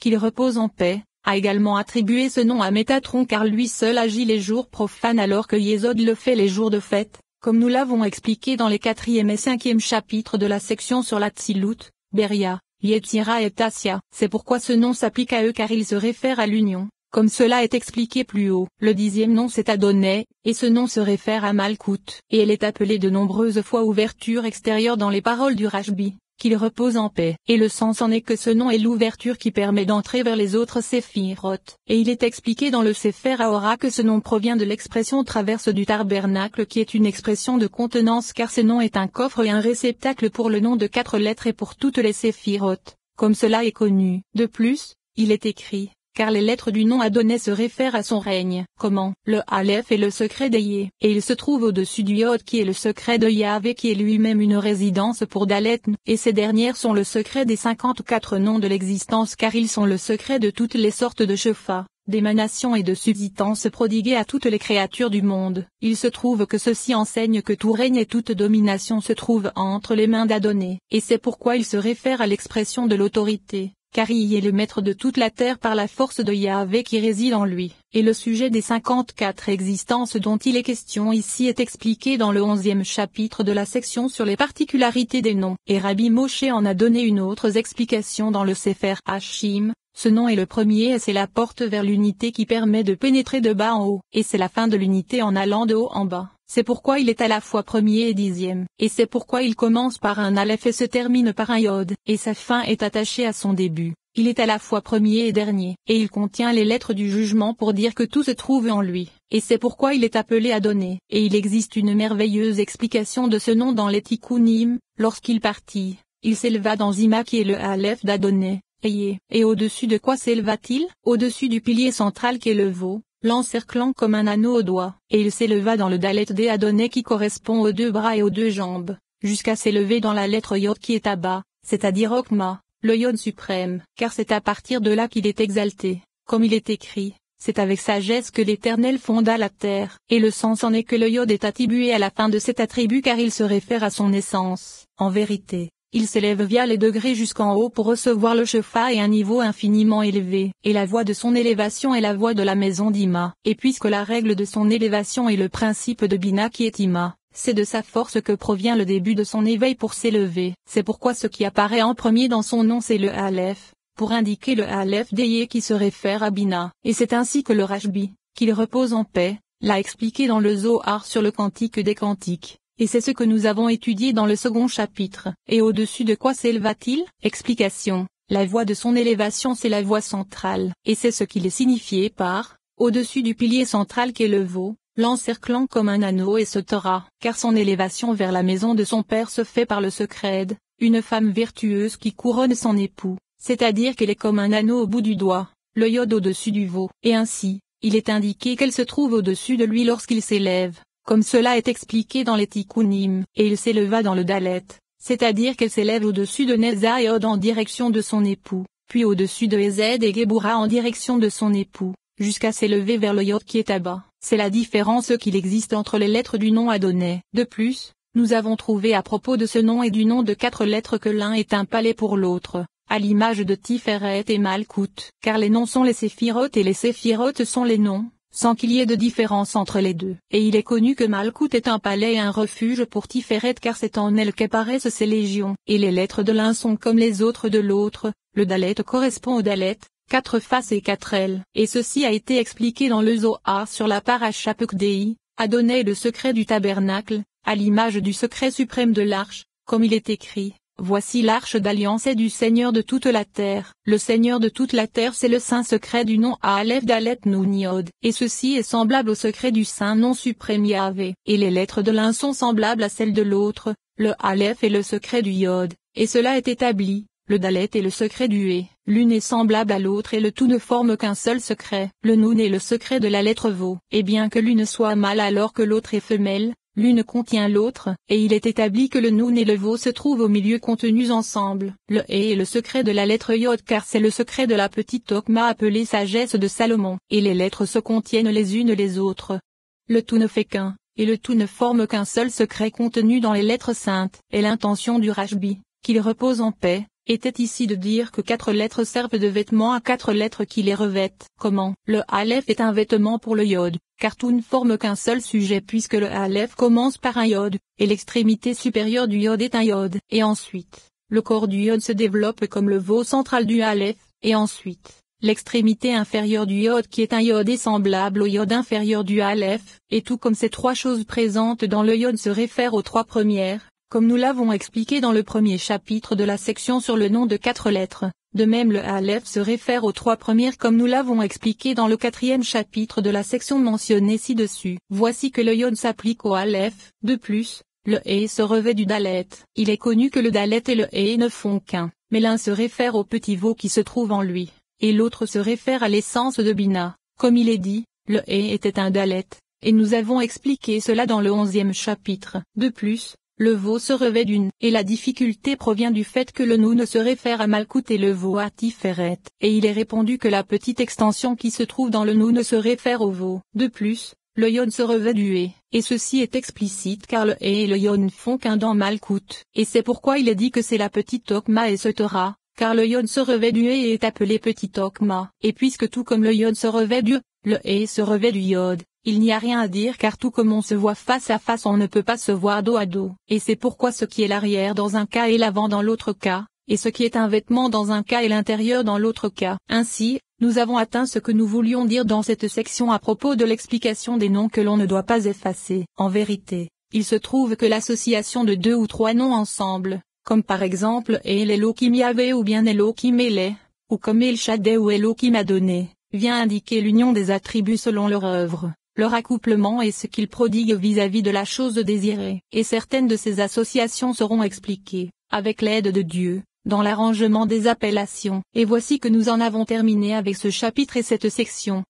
qu'il repose en paix, a également attribué ce nom à Métatron car lui seul agit les jours profanes alors que Yesod le fait les jours de fête, comme nous l'avons expliqué dans les 4e et 5e chapitres de la section sur l'Atsilut, Beria, Yetzira et Tassia. C'est pourquoi ce nom s'applique à eux car il se réfère à l'union. Comme cela est expliqué plus haut, le 10e nom c'est Adonai, et ce nom se réfère à Malkout, et elle est appelée de nombreuses fois ouverture extérieure dans les paroles du Rashbi, qu'il repose en paix. Et le sens en est que ce nom est l'ouverture qui permet d'entrer vers les autres séphiroth. Et il est expliqué dans le Sefer Ahora que ce nom provient de l'expression traverse du tabernacle qui est une expression de contenance car ce nom est un coffre et un réceptacle pour le nom de 4 lettres et pour toutes les séphiroth, comme cela est connu. De plus, il est écrit, car les lettres du nom Adonai se réfèrent à son règne. Comment? Le Aleph est le secret d'Yé, et il se trouve au-dessus du Yod qui est le secret de Yahvé qui est lui-même une résidence pour Dalet, et ces dernières sont le secret des 54 noms de l'existence car ils sont le secret de toutes les sortes de Shefa, d'émanation et de subsistance prodiguées à toutes les créatures du monde. Il se trouve que ceci enseigne que tout règne et toute domination se trouve entre les mains d'Adonai, et c'est pourquoi il se réfère à l'expression de l'autorité. Car il est le maître de toute la terre par la force de Yahvé qui réside en lui. Et le sujet des 54 existences dont il est question ici est expliqué dans le 11e chapitre de la section sur les particularités des noms. Et Rabbi Moshe en a donné une autre explication dans le Sefer Hashim. Ce nom est le premier et c'est la porte vers l'unité qui permet de pénétrer de bas en haut. Et c'est la fin de l'unité en allant de haut en bas. C'est pourquoi il est à la fois premier et 10e. Et c'est pourquoi il commence par un Aleph et se termine par un Yod. Et sa fin est attachée à son début. Il est à la fois premier et dernier. Et il contient les lettres du jugement pour dire que tout se trouve en lui. Et c'est pourquoi il est appelé Adonai. Et il existe une merveilleuse explication de ce nom dans les Tikkunim. Lorsqu'il partit, il s'éleva dans Zima qui est le Aleph d'Adonai. Et au-dessus de quoi s'éleva-t-il? Au-dessus du pilier central qui est le veau, l'encerclant comme un anneau au doigt. Et il s'éleva dans le Dalet des Adonai qui correspond aux 2 bras et aux 2 jambes, jusqu'à s'élever dans la lettre Yod qui est à bas, c'est-à-dire Okma, le Yod suprême, car c'est à partir de là qu'il est exalté. Comme il est écrit, c'est avec sagesse que l'Éternel fonda la terre. Et le sens en est que le Yod est attribué à la fin de cet attribut car il se réfère à son essence. En vérité, il s'élève via les degrés jusqu'en haut pour recevoir le Shefa et un niveau infiniment élevé, et la voie de son élévation est la voie de la maison d'Ima. Et puisque la règle de son élévation est le principe de Bina qui est Ima, c'est de sa force que provient le début de son éveil pour s'élever. C'est pourquoi ce qui apparaît en premier dans son nom c'est le Aleph, pour indiquer le Aleph d'Yé qui se réfère à Bina. Et c'est ainsi que le Rashbi, qu'il repose en paix, l'a expliqué dans le Zohar sur le Cantique des Cantiques. Et c'est ce que nous avons étudié dans le second chapitre. Et au-dessus de quoi s'éleva-t-il? Explication. La voie de son élévation c'est la voie centrale. Et c'est ce qu'il est signifié par, au-dessus du pilier central qu'est le veau, l'encerclant comme un anneau et ce Torah. Car son élévation vers la maison de son père se fait par le secret, une femme vertueuse qui couronne son époux. C'est-à-dire qu'elle est comme un anneau au bout du doigt, le Yod au-dessus du veau. Et ainsi, il est indiqué qu'elle se trouve au-dessus de lui lorsqu'il s'élève. Comme cela est expliqué dans les Tikkunim, et il s'éleva dans le Dalet, c'est-à-dire qu'elle s'élève au-dessus de Netza et Od en direction de son épout, puis au-dessus de Ezed et Gebura en direction de son époux, jusqu'à s'élever vers le Yod qui est à bas. C'est la différence qu'il existe entre les lettres du nom Adonai. De plus, nous avons trouvé à propos de ce nom et du nom de 4 lettres que l'un est un palais pour l'autre, à l'image de Tiferet et Malkout, car les noms sont les séphiroth et les séphiroth sont les noms, sans qu'il y ait de différence entre les deux. Et il est connu que Malkout est un palais et un refuge pour Tiferet car c'est en elle qu'apparaissent ces légions. Et les lettres de l'un sont comme les autres de l'autre, le Dalet correspond au Dalet, 4 faces et 4 ailes. Et ceci a été expliqué dans le Zohar sur la Parasha Pekudei, Adonai le secret du tabernacle, à l'image du secret suprême de l'arche, comme il est écrit. Voici l'arche d'alliance et du Seigneur de toute la terre. Le Seigneur de toute la terre c'est le saint secret du nom Aleph Dalet Nun Yod. Et ceci est semblable au secret du saint nom suprême Yahvé. Et les lettres de l'un sont semblables à celles de l'autre, le Aleph est le secret du Yod. Et cela est établi, le Dalet est le secret du Hé. L'une est semblable à l'autre et le tout ne forme qu'un seul secret. Le Nun est le secret de la lettre Vo. Et bien que l'une soit mâle alors que l'autre est femelle, l'une contient l'autre, et il est établi que le Nun et le Vo se trouvent au milieu contenus ensemble. Le Hé est le secret de la lettre Yod car c'est le secret de la petite Okma appelée sagesse de Salomon, et les lettres se contiennent les unes les autres. Le tout ne fait qu'un, et le tout ne forme qu'un seul secret contenu dans les lettres saintes, et l'intention du Rashbi, qu'il repose en paix, était ici de dire que 4 lettres servent de vêtements à 4 lettres qui les revêtent. Comment? Le aleph est un vêtement pour le iode, car tout ne forme qu'un seul sujet puisque le aleph commence par un iode, et l'extrémité supérieure du iode est un iode. Et ensuite, le corps du iode se développe comme le veau central du aleph, et ensuite, l'extrémité inférieure du iode qui est un iode est semblable au iode inférieur du aleph, et tout comme ces 3 choses présentes dans le iode se réfèrent aux 3 premières, comme nous l'avons expliqué dans le premier chapitre de la section sur le nom de 4 lettres. De même le aleph se réfère aux 3 premières comme nous l'avons expliqué dans le 4e chapitre de la section mentionnée ci-dessus. Voici que le iode s'applique au aleph. De plus, le hé se revêt du dalet. Il est connu que le dalet et le hé ne font qu'un, mais l'un se réfère au petit veau qui se trouve en lui, et l'autre se réfère à l'essence de Bina. Comme il est dit, le hé était un dalet, et nous avons expliqué cela dans le 11e chapitre. De plus, le veau se revêt d'une, et la difficulté provient du fait que le noun se réfère à Malkout et le veau à Tiferet, et il est répondu que la petite extension qui se trouve dans le noun se réfère au veau. De plus, le yod se revêt du hé, et ceci est explicite car le hé et le yod ne font qu'un dans Malkout, et c'est pourquoi il est dit que c'est la petite Okma et ce Torah, car le yod se revêt du hé et est appelé petite Okma, et puisque tout comme le yod se revêt du, le hé se revêt du yod. Il n'y a rien à dire car tout comme on se voit face à face on ne peut pas se voir dos à dos. Et c'est pourquoi ce qui est l'arrière dans un cas est l'avant dans l'autre cas, et ce qui est un vêtement dans un cas est l'intérieur dans l'autre cas. Ainsi, nous avons atteint ce que nous voulions dire dans cette section à propos de l'explication des noms que l'on ne doit pas effacer. En vérité, il se trouve que l'association de 2 ou 3 noms ensemble, comme par exemple El Elohim Yahvé ou bien Elohim Eleh, ou comme El Shaddai ou Elohim Adonai, vient indiquer l'union des attributs selon leur œuvre, leur accouplement et ce qu'ils prodiguent vis-à-vis de la chose désirée. Et certaines de ces associations seront expliquées, avec l'aide de Dieu, dans l'arrangement des appellations. Et voici que nous en avons terminé avec ce chapitre et cette section.